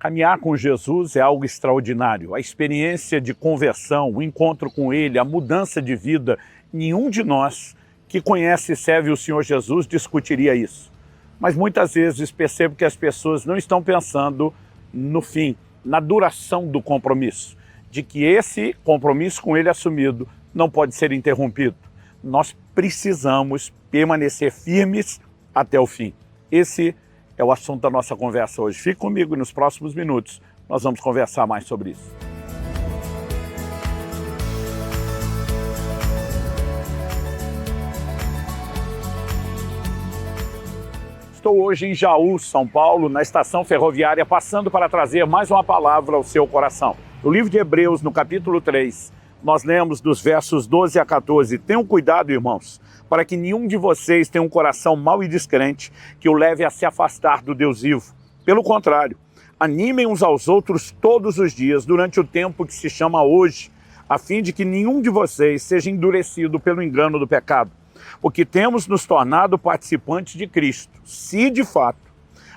Caminhar com Jesus é algo extraordinário. A experiência de conversão, o encontro com Ele, a mudança de vida, nenhum de nós que conhece e serve o Senhor Jesus discutiria isso. Mas muitas vezes percebo que as pessoas não estão pensando no fim, na duração do compromisso, de que esse compromisso com Ele assumido não pode ser interrompido. Nós precisamos permanecer firmes até o fim. Esse é o assunto da nossa conversa hoje. Fique comigo e nos próximos minutos nós vamos conversar mais sobre isso. Estou hoje em Jaú, São Paulo, na estação ferroviária, passando para trazer mais uma palavra ao seu coração. No livro de Hebreus, no capítulo 3, nós lemos dos versos 12 a 14, tenham cuidado, irmãos, para que nenhum de vocês tenha um coração mau e descrente que o leve a se afastar do Deus vivo. Pelo contrário, animem uns aos outros todos os dias, durante o tempo que se chama hoje, a fim de que nenhum de vocês seja endurecido pelo engano do pecado. Porque temos nos tornado participantes de Cristo, se de fato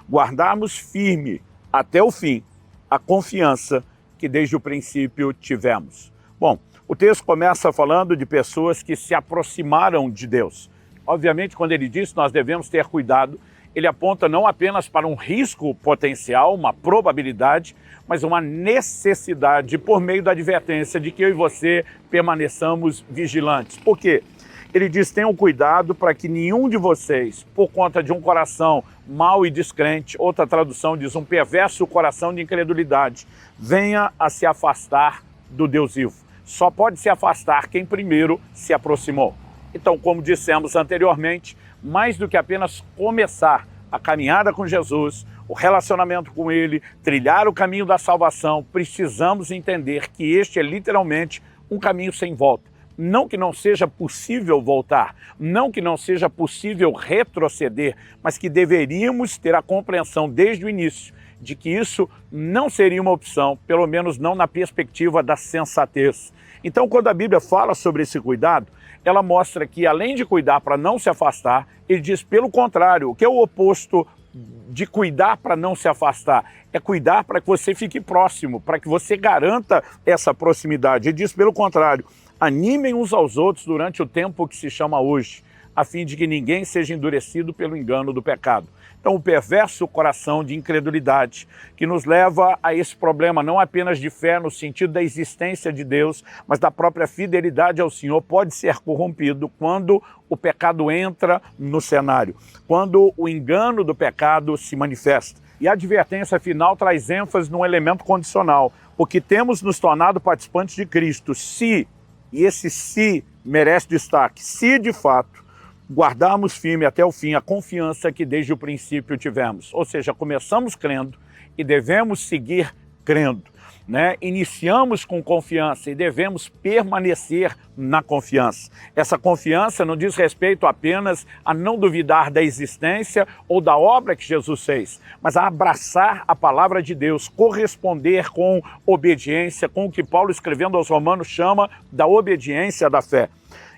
guardarmos firme até o fim a confiança que desde o princípio tivemos. Bom, o texto começa falando de pessoas que se aproximaram de Deus. Obviamente, quando ele diz que nós devemos ter cuidado, ele aponta não apenas para um risco potencial, uma probabilidade, mas uma necessidade por meio da advertência de que eu e você permaneçamos vigilantes. Por quê? Ele diz, tenham cuidado para que nenhum de vocês, por conta de um coração mau e descrente, outra tradução diz, um perverso coração de incredulidade, venha a se afastar do Deus vivo. Só pode se afastar quem primeiro se aproximou. Então, como dissemos anteriormente, mais do que apenas começar a caminhada com Jesus, o relacionamento com Ele, trilhar o caminho da salvação, precisamos entender que este é literalmente um caminho sem volta. Não que não seja possível voltar, não que não seja possível retroceder, mas que deveríamos ter a compreensão desde o início de que isso não seria uma opção, pelo menos não na perspectiva da sensatez. Então, quando a Bíblia fala sobre esse cuidado, ela mostra que, além de cuidar para não se afastar, ele diz pelo contrário, o que é o oposto de cuidar para não se afastar? É cuidar para que você fique próximo, para que você garanta essa proximidade. Ele diz pelo contrário, animem uns aos outros durante o tempo que se chama hoje, a fim de que ninguém seja endurecido pelo engano do pecado. Então, o perverso coração de incredulidade que nos leva a esse problema, não apenas de fé no sentido da existência de Deus, mas da própria fidelidade ao Senhor, pode ser corrompido quando o pecado entra no cenário, quando o engano do pecado se manifesta. E a advertência final traz ênfase num elemento condicional, porque temos nos tornado participantes de Cristo, se, e esse se merece destaque, se de fato guardarmos firme até o fim a confiança que desde o princípio tivemos. Ou seja, começamos crendo e devemos seguir crendo, né? Iniciamos com confiança e devemos permanecer na confiança. Essa confiança não diz respeito apenas a não duvidar da existência ou da obra que Jesus fez, mas a abraçar a palavra de Deus, corresponder com obediência, com o que Paulo, escrevendo aos Romanos, chama da obediência da fé.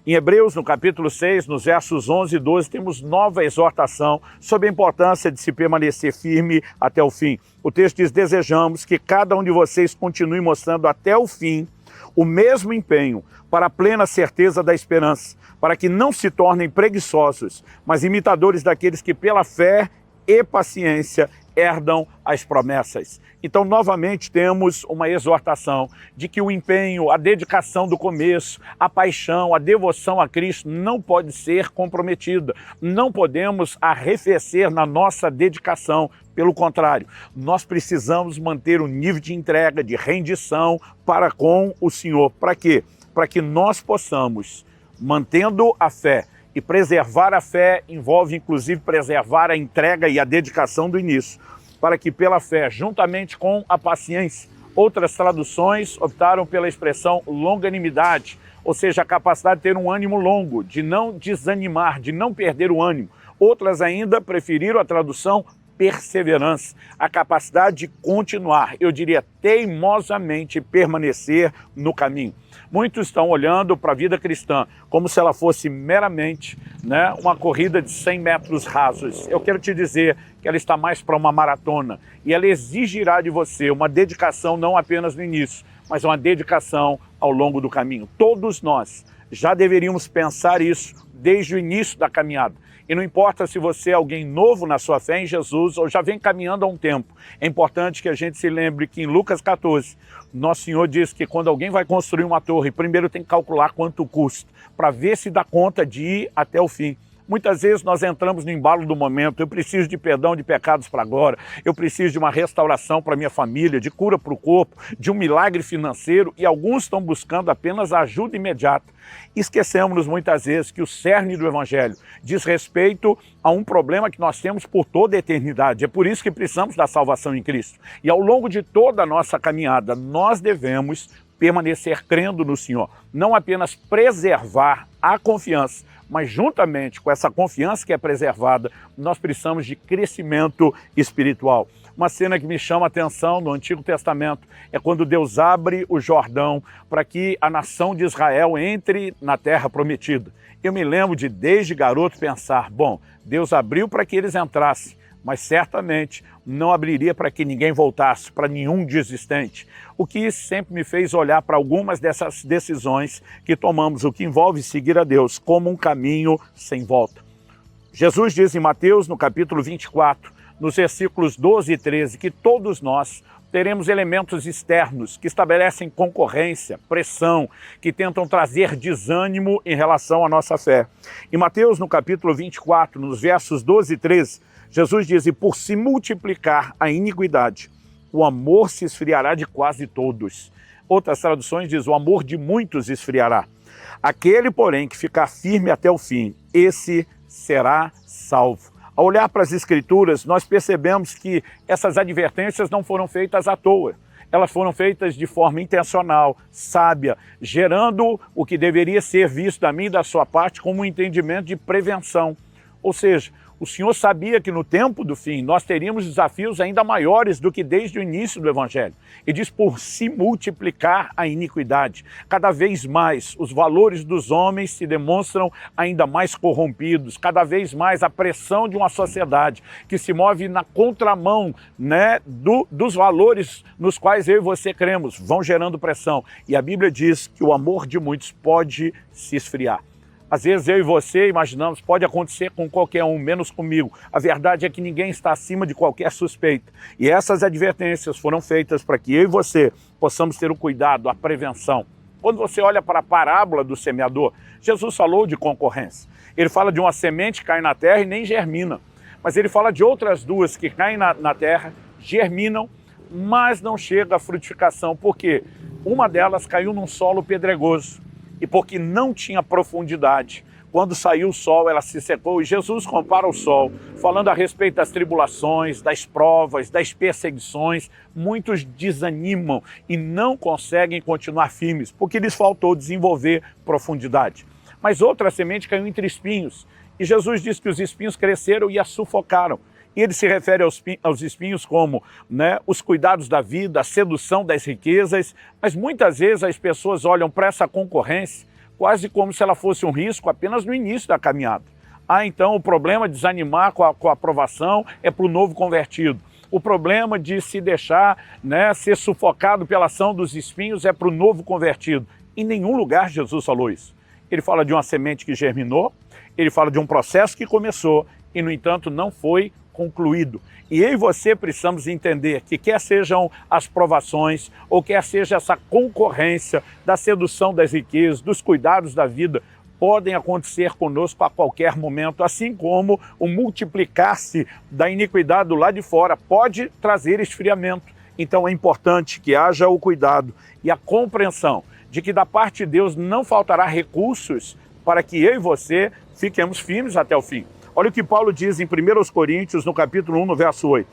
Em Hebreus, no capítulo 6, nos versos 11 e 12, temos nova exortação sobre a importância de se permanecer firme até o fim. O texto diz, desejamos que cada um de vocês continue mostrando até o fim o mesmo empenho para a plena certeza da esperança, para que não se tornem preguiçosos, mas imitadores daqueles que pela fé e paciência herdam as promessas. Então, novamente, temos uma exortação de que o empenho, a dedicação do começo, a paixão, a devoção a Cristo não pode ser comprometida. Não podemos arrefecer na nossa dedicação. Pelo contrário, nós precisamos manter o nível de entrega, de rendição para com o Senhor. Para quê? Para que nós possamos, mantendo a fé, e preservar a fé envolve, inclusive, preservar a entrega e a dedicação do início, para que pela fé, juntamente com a paciência, outras traduções optaram pela expressão longanimidade, ou seja, a capacidade de ter um ânimo longo, de não desanimar, de não perder o ânimo. Outras ainda preferiram a tradução perseverança, a capacidade de continuar, eu diria teimosamente permanecer no caminho. Muitos estão olhando para a vida cristã como se ela fosse meramente, né, uma corrida de 100 metros rasos. Eu quero te dizer que ela está mais para uma maratona e ela exigirá de você uma dedicação não apenas no início, mas uma dedicação ao longo do caminho. Todos nós já deveríamos pensar isso desde o início da caminhada. E não importa se você é alguém novo na sua fé em Jesus ou já vem caminhando há um tempo. É importante que a gente se lembre que em Lucas 14, nosso Senhor diz que quando alguém vai construir uma torre, primeiro tem que calcular quanto custa, para ver se dá conta de ir até o fim. Muitas vezes nós entramos no embalo do momento, eu preciso de perdão de pecados para agora, eu preciso de uma restauração para minha família, de cura para o corpo, de um milagre financeiro, e alguns estão buscando apenas ajuda imediata. Esquecemos muitas vezes que o cerne do Evangelho diz respeito a um problema que nós temos por toda a eternidade. É por isso que precisamos da salvação em Cristo. E ao longo de toda a nossa caminhada, nós devemos permanecer crendo no Senhor. Não apenas preservar a confiança, mas juntamente com essa confiança que é preservada, nós precisamos de crescimento espiritual. Uma cena que me chama a atenção no Antigo Testamento é quando Deus abre o Jordão para que a nação de Israel entre na terra prometida. Eu me lembro de, desde garoto, pensar, bom, Deus abriu para que eles entrassem, mas certamente não abriria para que ninguém voltasse, para nenhum desistente. O que sempre me fez olhar para algumas dessas decisões que tomamos, o que envolve seguir a Deus, como um caminho sem volta. Jesus diz em Mateus, no capítulo 24, nos versículos 12 e 13, que todos nós teremos elementos externos que estabelecem concorrência, pressão, que tentam trazer desânimo em relação à nossa fé. Em Mateus, no capítulo 24, nos versos 12 e 13, Jesus diz, e por se multiplicar a iniquidade, o amor se esfriará de quase todos. Outras traduções dizem, o amor de muitos esfriará. Aquele, porém, que ficar firme até o fim, esse será salvo. Ao olhar para as Escrituras, nós percebemos que essas advertências não foram feitas à toa. Elas foram feitas de forma intencional, sábia, gerando o que deveria ser visto da minha e da sua parte como um entendimento de prevenção. Ou seja, o Senhor sabia que no tempo do fim nós teríamos desafios ainda maiores do que desde o início do Evangelho. E diz por se multiplicar a iniquidade. Cada vez mais os valores dos homens se demonstram ainda mais corrompidos. Cada vez mais a pressão de uma sociedade que se move na contramão, né, dos valores nos quais eu e você cremos, vão gerando pressão. E a Bíblia diz que o amor de muitos pode se esfriar. Às vezes eu e você imaginamos, pode acontecer com qualquer um, menos comigo. A verdade é que ninguém está acima de qualquer suspeita. E essas advertências foram feitas para que eu e você possamos ter o cuidado, a prevenção. Quando você olha para a parábola do semeador, Jesus falou de concorrência. Ele fala de uma semente que cai na terra e nem germina. Mas ele fala de outras duas que caem na terra, germinam, mas não chega à frutificação. Por quê? Uma delas caiu num solo pedregoso. E porque não tinha profundidade. Quando saiu o sol, ela se secou. E Jesus compara o sol, falando a respeito das tribulações, das provas, das perseguições. Muitos desanimam e não conseguem continuar firmes, porque lhes faltou desenvolver profundidade. Mas outra semente caiu entre espinhos. E Jesus disse que os espinhos cresceram e a sufocaram. E ele se refere aos espinhos como, né, os cuidados da vida, a sedução das riquezas, mas muitas vezes as pessoas olham para essa concorrência quase como se ela fosse um risco apenas no início da caminhada. Então o problema de desanimar com a aprovação é para o novo convertido. O problema de se deixar, né, ser sufocado pela ação dos espinhos é para o novo convertido. Em nenhum lugar Jesus falou isso. Ele fala de uma semente que germinou, ele fala de um processo que começou e, no entanto, não foi concluído. E eu e você precisamos entender que quer sejam as provações ou quer seja essa concorrência da sedução das riquezas, dos cuidados da vida, podem acontecer conosco a qualquer momento, assim como o multiplicar-se da iniquidade do lado de fora pode trazer esfriamento. Então é importante que haja o cuidado e a compreensão de que da parte de Deus não faltará recursos para que eu e você fiquemos firmes até o fim. Olha o que Paulo diz em 1 Coríntios, no capítulo 1, no verso 8.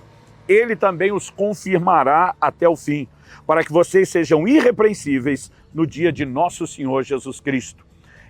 Ele também os confirmará até o fim, para que vocês sejam irrepreensíveis no dia de nosso Senhor Jesus Cristo.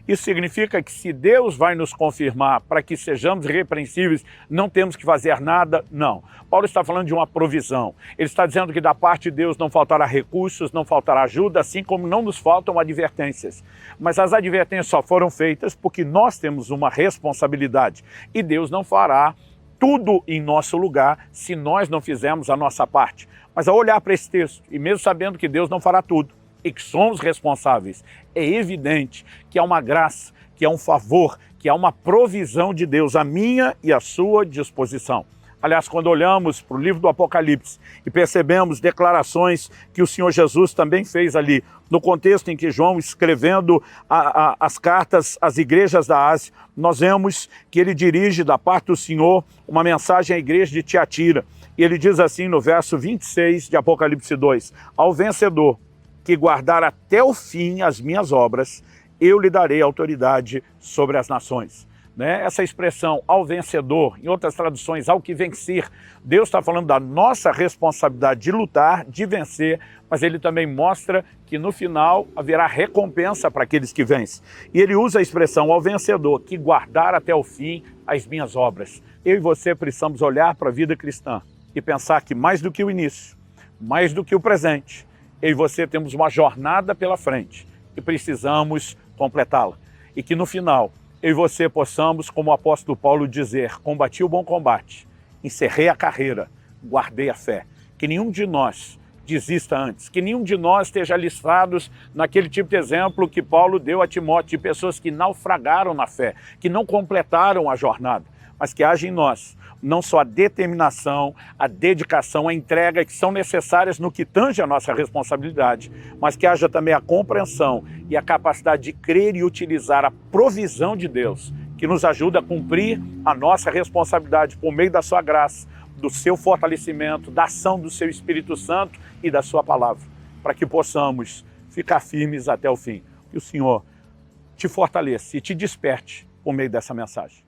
Isso significa que se Deus vai nos confirmar para que sejamos irrepreensíveis, não temos que fazer nada? Não. Paulo está falando de uma provisão. Ele está dizendo que da parte de Deus não faltará recursos, não faltará ajuda, assim como não nos faltam advertências. Mas as advertências só foram feitas porque nós temos uma responsabilidade. E Deus não fará tudo em nosso lugar se nós não fizermos a nossa parte. Mas ao olhar para esse texto, e mesmo sabendo que Deus não fará tudo, e que somos responsáveis, é evidente que há uma graça, que há um favor, que há uma provisão de Deus à minha e à sua disposição. Aliás, quando olhamos para o livro do Apocalipse e percebemos declarações que o Senhor Jesus também fez ali, no contexto em que João, escrevendo as cartas às igrejas da Ásia, nós vemos que ele dirige da parte do Senhor uma mensagem à igreja de Tiatira. E ele diz assim no verso 26 de Apocalipse 2, ao vencedor, que guardar até o fim as minhas obras, eu lhe darei autoridade sobre as nações. Essa expressão, ao vencedor, em outras traduções, ao que vencer, Deus está falando da nossa responsabilidade de lutar, de vencer, mas ele também mostra que no final haverá recompensa para aqueles que vencem. E ele usa a expressão, ao vencedor, que guardar até o fim as minhas obras. Eu e você precisamos olhar para a vida cristã e pensar que mais do que o início, mais do que o presente, eu e você temos uma jornada pela frente e precisamos completá-la. E que no final, eu e você possamos, como o apóstolo Paulo dizer, combati o bom combate, encerrei a carreira, guardei a fé. Que nenhum de nós desista antes, que nenhum de nós esteja listados naquele tipo de exemplo que Paulo deu a Timóteo, de pessoas que naufragaram na fé, que não completaram a jornada, mas que haja em nós não só a determinação, a dedicação, a entrega que são necessárias no que tange a nossa responsabilidade, mas que haja também a compreensão e a capacidade de crer e utilizar a provisão de Deus, que nos ajuda a cumprir a nossa responsabilidade por meio da sua graça, do seu fortalecimento, da ação do seu Espírito Santo e da sua palavra, para que possamos ficar firmes até o fim. Que o Senhor te fortaleça e te desperte por meio dessa mensagem.